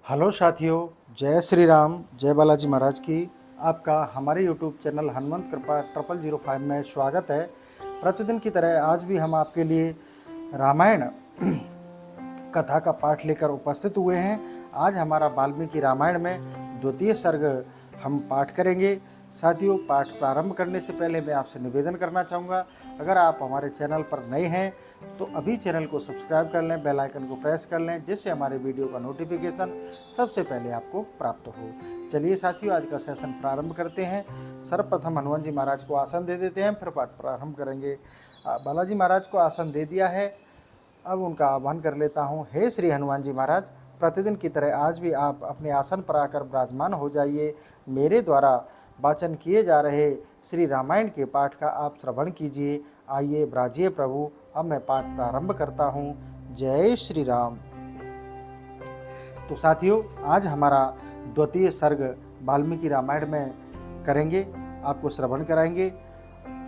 Hello साथियों, जय श्री राम, जय बालाजी महाराज की। आपका हमारे यूट्यूब चैनल हनुमंत कृपा 0005 में स्वागत है। प्रतिदिन की तरह आज भी हम आपके लिए रामायण कथा का पाठ लेकर उपस्थित हुए हैं। आज हमारा वाल्मीकि रामायण में द्वितीय सर्ग हम पाठ करेंगे। साथियों, पाठ प्रारंभ करने से पहले मैं आपसे निवेदन करना चाहूँगा, अगर आप हमारे चैनल पर नए हैं तो अभी चैनल को सब्सक्राइब कर लें, बेल आइकन को प्रेस कर लें, जिससे हमारे वीडियो का नोटिफिकेशन सबसे पहले आपको प्राप्त हो। चलिए साथियों, आज का सेशन प्रारंभ करते हैं। सर्वप्रथम हनुमान जी महाराज को आसन दे देते हैं, फिर पाठ प्रारंभ करेंगे। बालाजी महाराज को आसन दे दिया है, अब उनका आह्वान कर लेता हूँ। हे श्री हनुमान जी महाराज, प्रतिदिन की तरह आज भी आप अपने आसन पर आकर विराजमान हो जाइए। मेरे द्वारा वाचन किए जा रहे श्री रामायण के पाठ का आप श्रवण कीजिए। आइए ब्राजिए प्रभु, अब मैं पाठ प्रारंभ करता हूँ। जय श्री राम। तो साथियों, आज हमारा द्वितीय सर्ग वाल्मीकि रामायण में करेंगे, आपको श्रवण कराएंगे।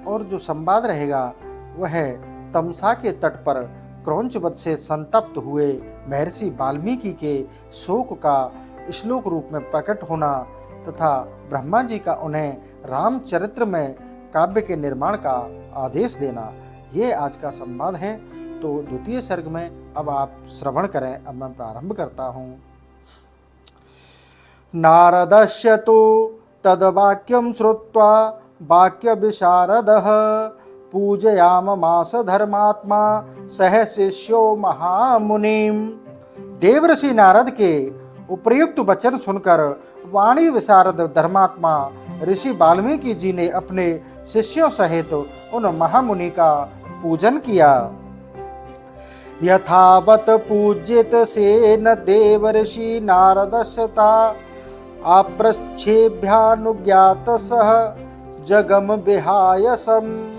और जो संवाद रहेगा वह है तमसा के तट पर क्रौंचवध से संतप्त हुए महर्षि वाल्मीकि के शोक का श्लोक रूप में प्रकट होना तथा ब्रह्मा जी का उन्हें रामचरित्र में काव्य के निर्माण का आदेश देना, ये आज का संवाद है। तो द्वितीय सर्ग में अब आप श्रवण करें। अब मैं प्रारंभ करता हूँ। नारदस्य तो तद्वाक्यं श्रुत्वा वाक्य विशारदः पूजयाममास धर्मात्मा सह शिष्यो महामुनिम। देवऋषि नारद के उपयुक्त वचन सुनकर वाणी विशारद धर्मात्मा ऋषि वाल्मीकि जी ने अपने शिष्यों सहित उन महामुनि का पूजन किया। यथावत पूज्यत सेन देवर्षि नारदस्ता आप्रच्छेभ्यानुज्ञात सह जगम विहायसम।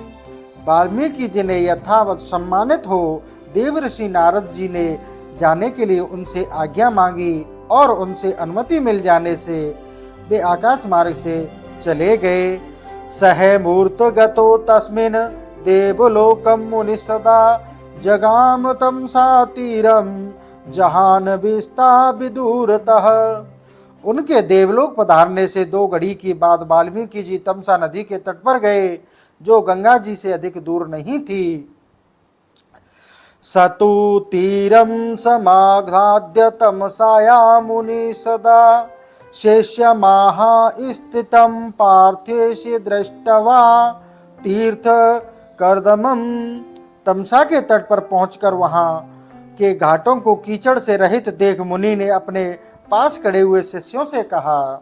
वाल्मीकि जी ने यथावत सम्मानित हो देवर्षि नारद जी ने जाने के लिए उनसे आज्ञा मांगी और उनसे अनुमति मिल जाने से वे आकाश मार्ग से चले गए। सह मूर्त गतो तस्मिन् देवलोकम मुनि सदा जगाम तमसा तीरम जहान विस्ता विदूरतः। उनके देवलोक पधारने से 2 घड़ी की बाद वाल्मीकि जी तमसा नदी के तट पर गए, जो गंगा जी से अधिक दूर नहीं थी। सतु तीरम समाघ्राद्य तमसाया मुनि सदा शेष्यमाहा स्थितं पार्थेशि दृष्टवा तीर्थ कर्दमम। तमसा के तट पर पहुंचकर वहां के घाटों को कीचड़ से रहित देख मुनि ने अपने पास खड़े हुए शिष्यों से कहा,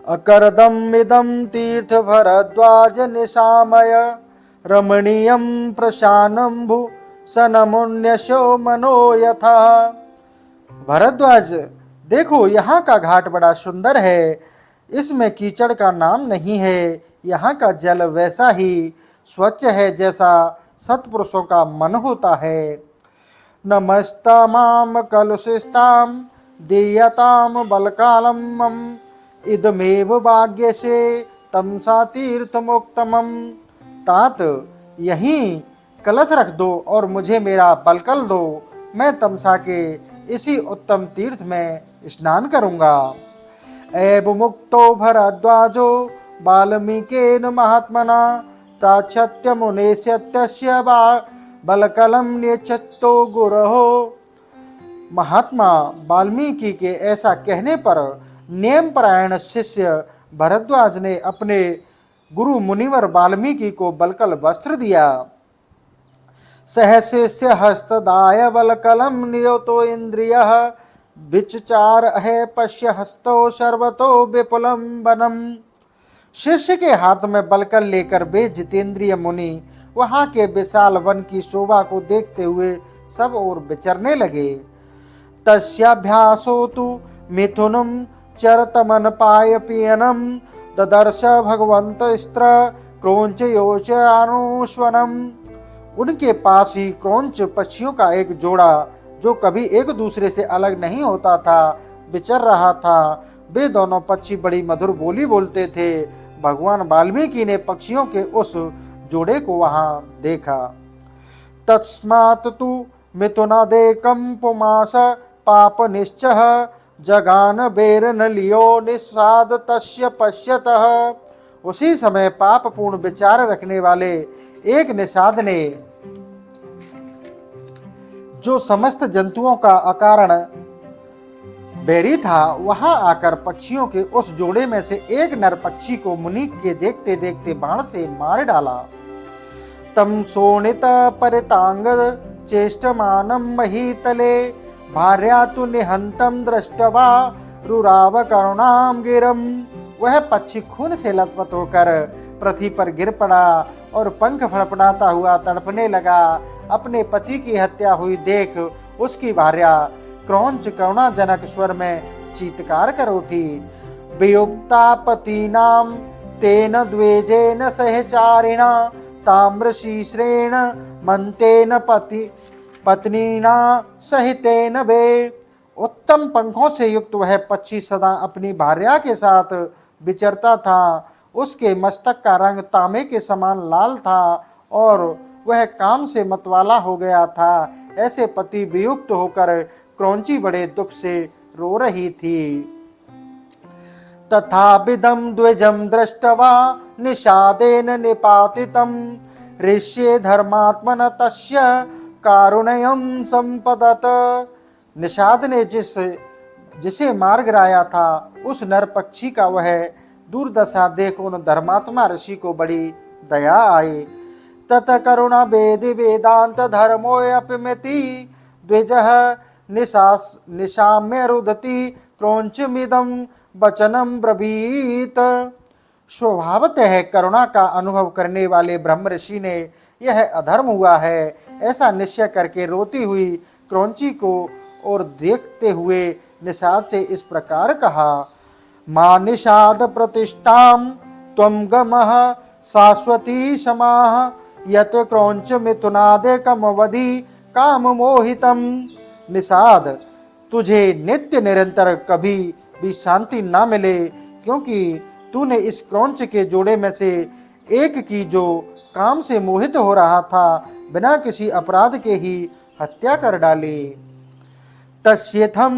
अकर्दम इदम तीर्थ भरद्वाज निशामय रमणीयम प्रशानंभु सनमुन्यशो मनो यथा। भरद्वाज, देखो यहाँ का घाट बड़ा सुंदर है, इसमें कीचड़ का नाम नहीं है। यहाँ का जल वैसा ही स्वच्छ है जैसा सत्पुरुषों का मन होता है। नमस्तामाम कलुषिस्ताम दीयताम बलकालम इदमेव भाग्य से तमसा तीर्थ मुक्तमम। तात, यहीं कलश रख दो और मुझे मेरा बलकल दो, मैं तमसा के इसी उत्तम तीर्थ में स्नान करूँगा। एव मुक्तो भरद्वाजो वाल्मीकेन महात्मना प्राच्छत्य मुनेस्यत्य बलकलम न्यचत्तो गुरहो। महात्मा वाल्मीकि के ऐसा कहने पर नियम परायण शिष्य भरद्वाज ने अपने गुरु मुनिवर वाल्मीकि को बलकल वस्त्र दिया। सह शिष्य हस्तदाय बलकलम नियतो इंद्रियः विचचार है पश्य हस्तो सर्वतो विपुलम वनम। शिष्य के हाथ में बलकल लेकर वे जितेंद्रिय मुनि वहां के विशाल वन की शोभा को देखते हुए सब ओर विचरने लगे। तस्याभ्यासो तु मिथुनम चरतमन पाय पियनम ददर्श भगवंत स्त्र क्रौंच योचानुष्वनम। उनके पास ही क्रौंच पक्षियों का एक जोड़ा, जो कभी एक दूसरे से अलग नहीं होता था, विचर रहा था। वे दोनों पक्षी बड़ी मधुर बोली बोलते थे। भगवान वाल्मीकि ने पक्षियों के उस जोड़े को वहां देखा। तस्मात् तु मिथुनादेकं पुमास पाप निश्चः जगान बेर न लियो निस्वाद तस्य पश्यतः। उसी समय पाप पूर्ण विचार रखने वाले एक निषाद ने, जो समस्त जंतुओं का अकारण बैरी था, वहां आकर पक्षियों के उस जोड़े में से एक नर पक्षी को मुनि के देखते देखते बाण से मार डाला। तम सोनित परितांग चेष्टमानं महीतले भार्या तु निहंतम दृष्टवा रुराव करुणाम गिरम। वह पक्षी खून से लथपथ होकर पृथ्वी पर गिर पड़ा और पंख फड़फड़ाता हुआ तड़पने लगा। अपने पति की हत्या हुई देख उसकी भार्या क्रौंच करुणाजनक स्वर में चीत्कार कर उठी। वियुक्ता पतिनाम तेन द्वेजेन सहचारिणा ताम्रशीश्रेण मंतेन पत्नीना सहितेन वे। उत्तम पंखों से युक्त वह पक्षी सदा अपनी भार्या के साथ विचरता था। उसके मस्तक का रंग तांबे के समान लाल था और वह काम से मतवाला हो गया था। ऐसे पति वियुक्त होकर क्रौंची बड़े दुख से रो रही थी। तथापिदं द्विजं दृष्ट्वा निषादेन निपातितं ऋष्ये धर्मात्मन तस्य कारुण्यं संपदत। निषाद ने जिसे मार गिराया था, उस नर पक्षी का वह दुर्दशा देख उन धर्मात्मा ऋषि को बड़ी दया आई। तत करुणा वेदि वेदांत धर्मोऽप्यमिति द्विजः निशाम्य रुदति क्रौंचमिदं वचनं ब्रवीत। स्वभावतः करुणा का अनुभव करने वाले ब्रह्म ऋषि ने यह अधर्म हुआ है ऐसा निश्चय करके रोती हुई क्रौंची को और देखते हुए निषाद से इस प्रकार कहा। मां निषाद प्रतिष्ठाम त्वं गमः शाश्वती समाः यत क्रौंच मिथुनादे कमवधि काम मोहितम। निषाद, तुझे नित्य निरंतर कभी भी शांति ना मिले, क्योंकि तूने इस क्रौंच के जोड़े में से एक की जो काम से मोहित हो रहा था, बिना किसी अपराध के ही हत्या कर डाली। तस्यथम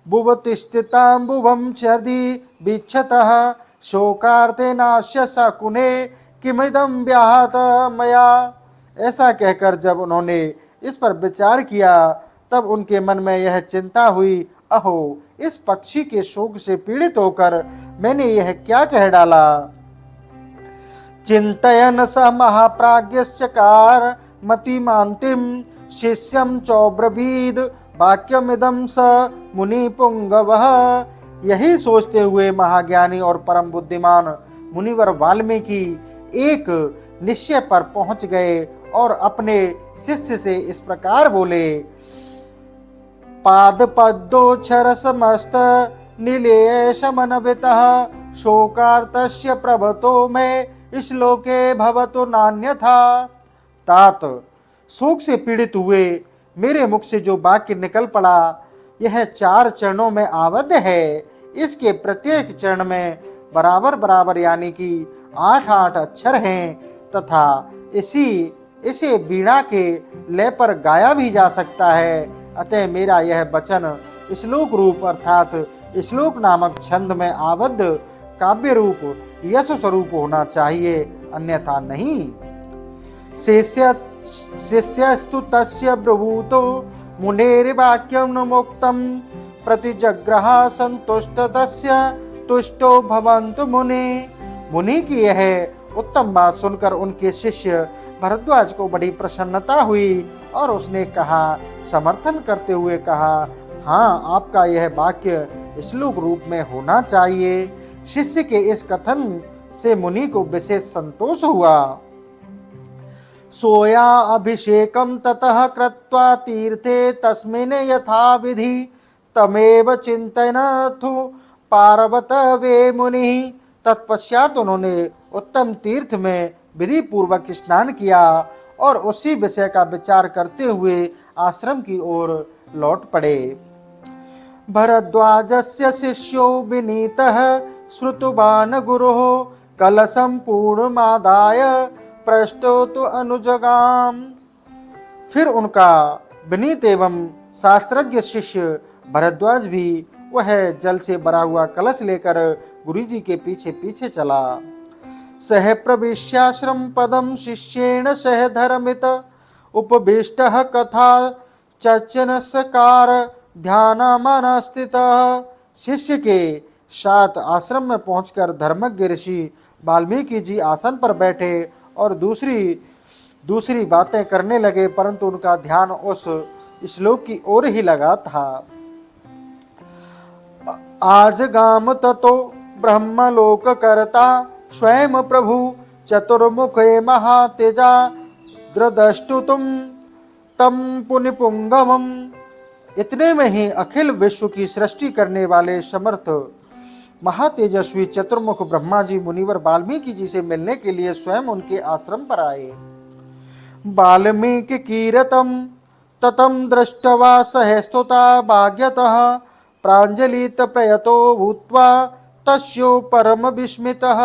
बुवतिस्थितां बुवं छर्दि बिच्छतः शोकार्ते नाश्य सकुने किमिदं व्याहत मया। ऐसा कहकर जब उन्होंने इस पर विचार किया, तब उनके मन में यह चिंता हुई, अहो, इस पक्षी के शोक से पीड़ित होकर मैंने यह क्या कह डाला। चिंतयन स महाप्राज्ञश्चकार मतिमान्तिम शिष्यम चौब्रवीद वाक्यमिदं स मुनि पुंगवः। यही सोचते हुए महाज्ञानी और परम बुद्धिमान मुनिवर वाल्मीकि एक निश्चय पर पहुंच गए और अपने शिष्य से इस प्रकार बोले। पादपद्मोच्छर समस्त नीलेशमनभितः शोकार्तस्य प्रभतो में श्लोके भवतो नान्यथा। तात, शोक से पीड़ित हुए मेरे मुख से जो वाक्य निकल पड़ा, यह 4 चरणों में आबद्ध है। इसके प्रत्येक चरण में बराबर बराबर यानी कि 8-8 अक्षर हैं तथा इसे वीणा के लय पर गाया भी जा सकता है। अतः मेरा यह वचन श्लोक रूप अर्थात श्लोक नामक छंद में आबद्ध काव्य रूप यश स्वरूप होना चाहिए, अन्यथा नहीं। शिष्यस्तु तस्य ब्रवीतो मुनेर्वाक्यं मुक्तं प्रतिजग्रह संतुष्ट तस्य तुष्टो भवन्तु मुनि की यह उत्तम बात सुनकर उनके शिष्य भरद्वाज को बड़ी प्रसन्नता हुई और उसने कहा, समर्थन करते हुए कहा, हाँ, आपका यह वाक्य श्लोक रूप में होना चाहिए। शिष्य के इस कथन से मुनि को विशेष संतोष हुआ। सोया अभिषेकम ततः कृत्वा तीर्थे तस्मिन् यथा विधि तमेव चिंतयन्तु पार्वत वे मुनि। तत्पश्चात उन्होंने उत्तम तीर्थ में विधि पूर्वक स्नान किया और उसी विषय का विचार करते हुए आश्रम की ओर लौट पड़े। भरद्वाजस्य शिष्यो विनीतः श्रुतवान् गुरुः कलशं पूर्णमादाय पृष्ठो तु अनुजगाम। फिर उनका विनीत एवं शास्त्रज्ञ शिष्य भरद्वाज भी वह जल से भरा हुआ कलश लेकर गुरुजी के पीछे पीछे चला। सह प्रविश्याश्रम पदम शिष्येण सह धर्मित उपभीष्ट कथा चचन सकार ध्यान मन स्थित। शिष्य के साथ आश्रम में पहुंचकर धर्मज्ञ ऋषि वाल्मीकि जी आसन पर बैठे और दूसरी बातें करने लगे, परंतु उनका ध्यान उस श्लोक की ओर ही लगा था। आज गाम ततो ब्रह्मलोक करता स्वयं प्रभु चतुर्मुखे महातेजा द्रदष्टु तम पुनिपुंगमम। इतने में ही अखिल विश्व की सृष्टि करने वाले समर्थ महातेजस्वी चतुर्मुख ब्रह्मा जी मुनिवर वाल्मीकि जी से मिलने के लिए स्वयं उनके आश्रम पर आए। वाल्मीकि कीरतम ततम दृष्टवा सहस्तुता भाग्यतः प्रांजलित प्रयतो भूत्वा तस्यो परम विस्मितः।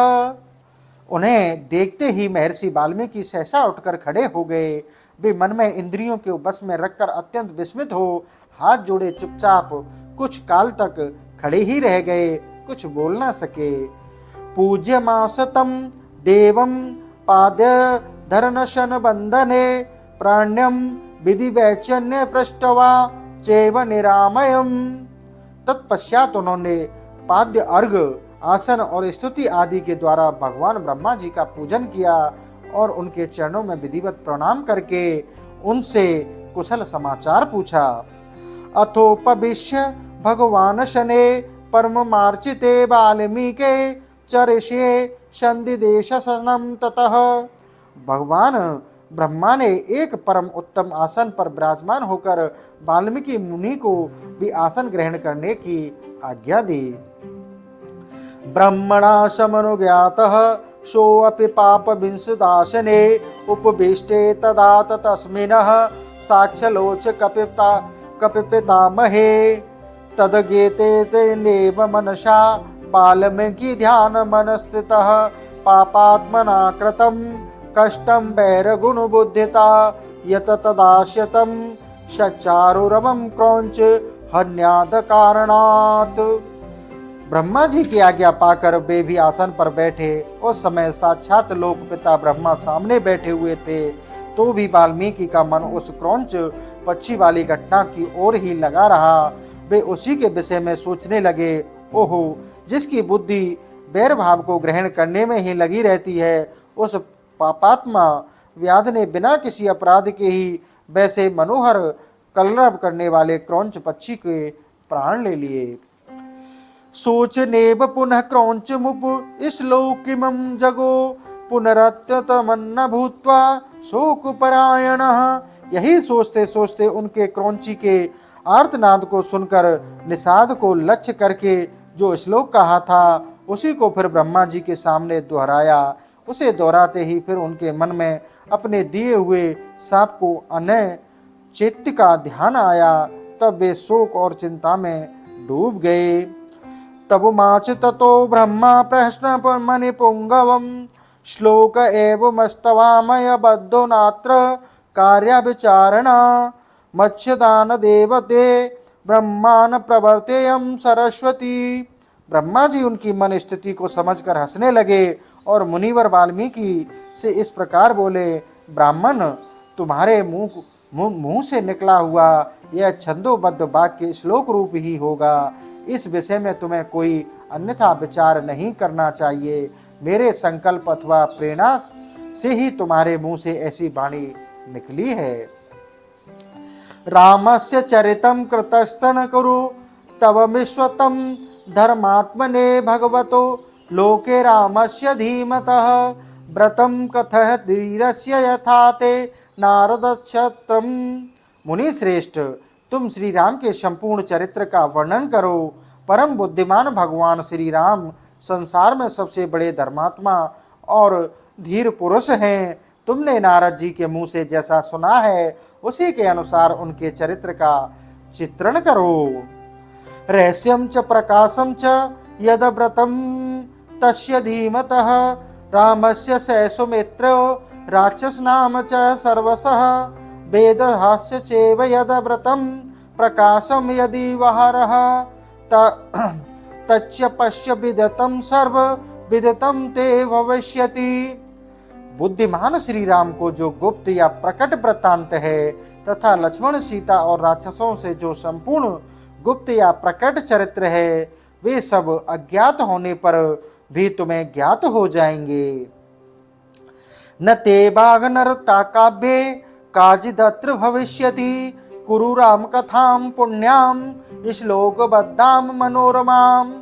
उन्हें देखते ही महर्षि वाल्मीकि सहसा उठकर खड़े हो गए। वे मन में इंद्रियों के बस में रखकर अत्यंत विस्मित हो हाथ जोड़े चुपचाप कुछ काल तक खड़े ही रह गए, कुछ बोल ना सके। पूज्य मासतम देवम पाद्य धरनशन बंधने प्राण्यम विधि वैचन्य पृष्ठवा चैव निरामयम। तत्पश्चात उन्होंने पाद्य अर्घ आसन और स्तुति आदि के द्वारा भगवान ब्रह्मा जी का पूजन किया और उनके चरणों में विधिवत प्रणाम करके उनसे कुशल समाचार पूछा। अथोपविश्य भगवान शने परम मार्चिते वाल्मीके चरिष्ये संदिदेश सनम ततः। भगवान ब्रह्मा ने एक परम उत्तम आसन पर विराजमान होकर वाल्मीकि मुनि को भी आसन ग्रहण करने की आज्ञा दी। ब्रह्मणा समनुज्ञातः सोऽपि पाप विंशदासने उपविष्टे तदा तस्मिन्नः साक्षलोच कपिपितामहे तदगेते तेनेव मनसा वाल्मीकि ध्यान मनस्थितः पापात्मना कृतं कष्टं वैरगुणबुद्धिता यत तदाश्यतं सच्चारुरवं क्रौंच हन्याद कारणात्। ब्रह्मा जी की आज्ञा पाकर वे भी आसन पर बैठे। उस समय साक्षात लोकपिता ब्रह्मा सामने बैठे हुए थे, तो भी वाल्मीकि का मन उस क्रौंच पक्षी वाली घटना की ओर ही लगा रहा। वे उसी के विषय में सोचने लगे। ओहो, जिसकी बुद्धि वैर भाव को ग्रहण करने में ही लगी रहती है, उस पापात्मा व्याध ने बिना किसी अपराध के ही वैसे मनोहर कलरव करने वाले क्रौंच पक्षी के प्राण ले लिए। सोचनेव पुनः क्रौंच मुप श्लोकिमं जगो पुनरत्यतमन्न भूत्वा शोक परायणः। यही सोचते सोचते उनके क्रौंची के आर्तनाद को सुनकर निषाद को लक्ष्य करके जो श्लोक कहा था उसी को फिर ब्रह्मा जी के सामने दोहराया। उसे दोहराते ही फिर उनके मन में अपने दिए हुए सांप को अनय चैत्य का ध्यान आया। तब वे शोक और चिंता में डूब गए। तब माच ततो ब्रह्मा प्रश्न मणि पुंगवम श्लोक एवमस्तवामय बद्धो नात्र कार्य विचारणा मत्स्यदान देवते ब्रह्मान प्रवर्तेयम सरस्वती। ब्रह्मा जी उनकी मन स्थिति को समझकर हंसने लगे और मुनिवर वाल्मीकि से इस प्रकार बोले। ब्राह्मण, तुम्हारे मुंह से निकला हुआ यह छंदोबद्ध वाक्य श्लोक रूप ही होगा। इस विषय में तुम्हें कोई अन्यथा विचार नहीं करना चाहिए। मेरे संकल्प अथवा प्रेरणा से ही तुम्हारे मुंह से ऐसी वाणी निकली है। रामस्य चरितं कृतस्सन कुरु तव विश्वतं धर्मात्मने भगवतो लोके रामस्य धीमतः व्रतं कथः धीरस्य यथा ते नारदक्षत्रम। मुनि श्रेष्ठ, तुम श्री राम के संपूर्ण चरित्र का वर्णन करो। परम बुद्धिमान भगवान श्री राम संसार में सबसे बड़े धर्मात्मा और धीर पुरुष हैं। तुमने नारद जी के मुंह से जैसा सुना है उसी के अनुसार उनके चरित्र का चित्रण करो। रहस्यम च प्रकाशम च यद व्रतम तस्य धीमतः रामस्य सैसु मित्र राक्षस नाम च सर्वसः वेदहास्य चैव यद व्रतम प्रकाशम यदि वहरः तच्च पश्य विदतम सर्व विदतम ते भविष्यति। बुद्धिमान श्री राम को जो गुप्त या प्रकट वृत्तांत है तथा लक्ष्मण सीता और राक्षसों से जो संपूर्ण गुप्त या प्रकट चरित्र है वे सब अज्ञात होने पर भी तुम्हें ज्ञात हो जाएंगे। न ते बाघ नरता काव्ये काजिदत्र भविष्यति कुरु राम कथाम पुण्याम श्लोक बद्धाम मनोरमाम।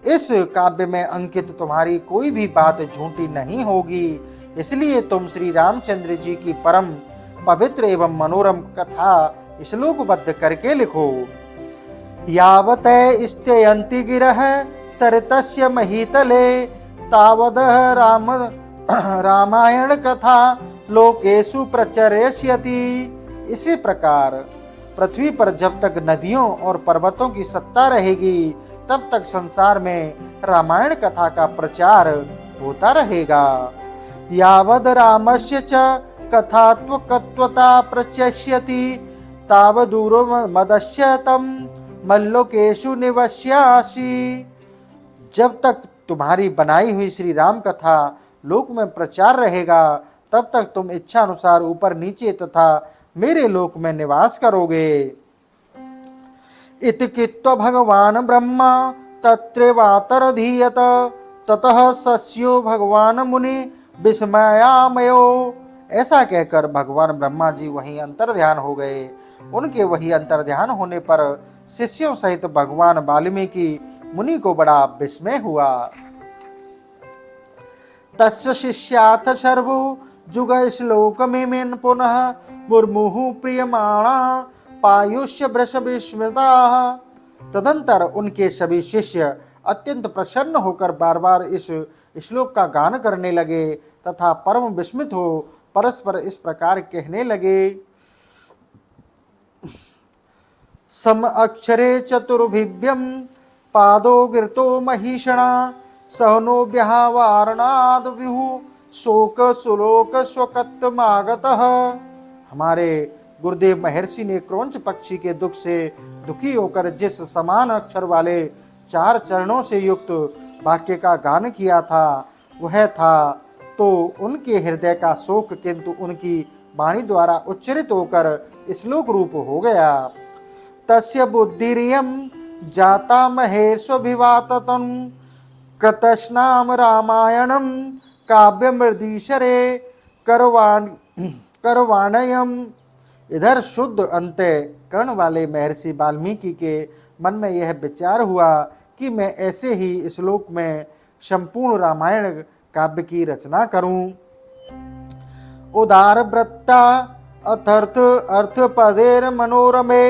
इस काव्य में अंकित तुम्हारी कोई भी बात झूठी नहीं होगी, इसलिए तुम श्री रामचंद्र जी की परम पवित्र एवं मनोरम कथा श्लोकबद्ध करके लिखो। यावत स्त्ययन्ति गिरः सरितस्य महीतले तावद रामायण कथा लोकेषु प्रचर्यष्यति। इसी प्रकार पृथ्वी पर जब तक नदियों और पर्वतों की सत्ता रहेगी तब तक संसार में रामायण कथा का प्रचार होता रहेगा। यावद रामस्य च कथात्वकत्वता प्रचक्ष्यति तावदूरो मदस्य तम मल्लोकेषु निवस्यासि। जब तक तुम्हारी बनाई हुई श्री राम कथा लोक में प्रचार रहेगा तब तक तुम इच्छा अनुसार ऊपर नीचे तथा मेरे लोक में निवास करोगे। इति कृत्वा भगवान ब्रह्मा तत्रैवातरधीयत ततः सस्यो भगवान मुनि विस्मयामयो। ऐसा कहकर भगवान ब्रह्मा जी वहीं अंतर्ध्यान हो गए। उनके वही अंतर्ध्यान होने पर शिष्यों सहित भगवान वाल्मीकि मुनि को बड़ा विस्मय हुआ। तस्य शिष्याथ सर्वो जुग श्लोक में पुनः मुर्मुः प्रियमाणा पायुष्य वृष विस्मृता। तदंतर उनके सभी शिष्य अत्यंत प्रसन्न होकर बार बार इस श्लोक का गान करने लगे तथा परम विस्मित हो परस्पर इस प्रकार कहने लगे। सम अक्षरे चतुर्भिव्यम पादो गिरतो महिषणा सहनो व्यावारणाद विहु शोक सुलोक स्वकत्मागतः। हमारे गुरुदेव महर्षि ने क्रौंच पक्षी के दुख से दुखी होकर जिस समान अक्षर वाले 4 चरणों से युक्त वाक्य का गान किया था वह था तो उनके हृदय का शोक किंतु उनकी वाणी द्वारा उच्चरित होकर श्लोक रूप हो गया। तस्य बुद्धिरियं जाता महेश्वभिवाततं कृतस्नाम रामायणं काव्यमृदीशरे करवाणयम। इधर शुद्ध अंतःकरण वाले महर्षि वाल्मीकि के मन में यह विचार हुआ कि मैं ऐसे ही श्लोक में संपूर्ण रामायण काव्य की रचना करूं। उदार वृत्ता अथर्थ अर्थ पदेर मनोरमे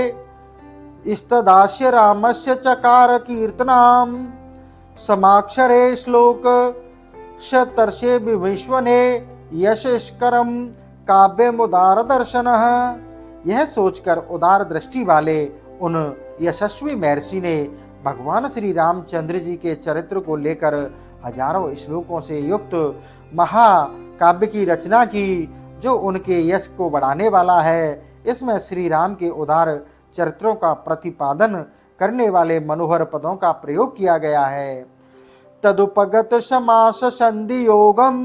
स्तदास्य रामस्य चकार कीर्तनाम समाक्षरे श्लोक शतर्षे विभीष्वने यशस्करम काव्यमुदार दर्शनः। यह सोचकर उदार दृष्टि वाले उन यशस्वी महर्षि ने भगवान श्री रामचंद्र जी के चरित्र को लेकर हजारों श्लोकों से युक्त महाकाव्य की रचना की जो उनके यश को बढ़ाने वाला है। इसमें श्री राम के उदार चरित्रों का प्रतिपादन करने वाले मनोहर पदों का प्रयोग किया गया है। तदुपगत समास संधि योगम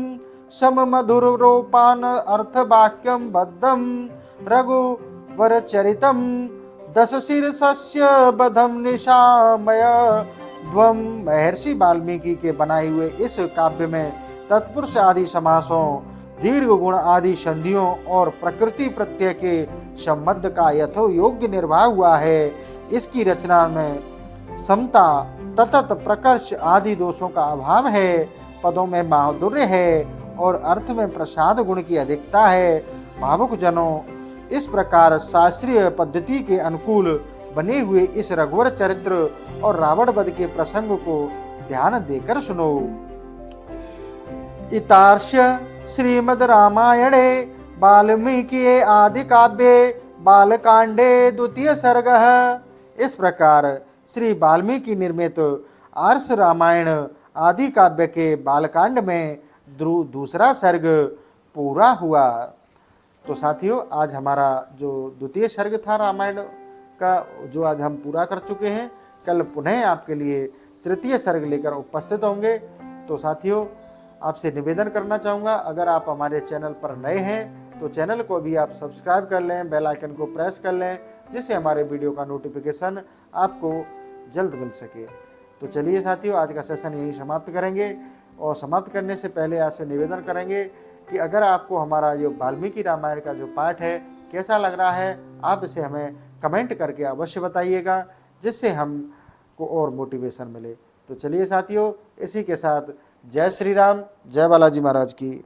सम मधुर रूपान अर्थ वाक्यम बद्धम रघुवर चरितम दश शीर्षस्य बधम निशामय ध्वम। महर्षि वाल्मीकि के बनाए हुए इस काव्य में तत्पुरुष आदि समासों दीर्घ गुण आदि संधियों और प्रकृति प्रत्यय के संबंध का यथो योग्य निर्वाह हुआ है। इसकी रचना में समता ततत प्रकर्ष आदि दोषों का अभाव है। पदों में माधुर्य है और अर्थ में प्रसाद गुण की अधिकता है। भावुक जनों इस प्रकार शास्त्रीय पद्धति के अनुकूल बने हुए इस रघुवर चरित्र और रावण वध के प्रसंग को ध्यान देकर सुनो। इतार्ष्य श्रीमद् रामायणे वाल्मीकि आदि काव्ये बालकांडे द्वितीय सर्गः। इस प्रकार श्री वाल्मीकि निर्मित आर्ष रामायण आदि काव्य के बालकांड में दूसरा सर्ग पूरा हुआ। तो साथियों आज हमारा जो द्वितीय सर्ग था रामायण का जो आज हम पूरा कर चुके हैं। कल पुनः आपके लिए तृतीय सर्ग लेकर उपस्थित होंगे। तो साथियों, आपसे निवेदन करना चाहूँगा, अगर आप हमारे चैनल पर नए हैं तो चैनल को भी आप सब्सक्राइब कर लें, बेल आइकन को प्रेस कर लें, जिससे हमारे वीडियो का नोटिफिकेशन आपको जल्द मिल सके। तो चलिए साथियों, आज का सेशन यहीं समाप्त करेंगे, और समाप्त करने से पहले आपसे निवेदन करेंगे कि अगर आपको हमारा जो वाल्मीकि रामायण का जो पाठ है कैसा लग रहा है, आप इसे हमें कमेंट करके अवश्य बताइएगा, जिससे हमको और मोटिवेशन मिले। तो चलिए साथियों, इसी के साथ जय श्री राम, जय बालाजी महाराज की।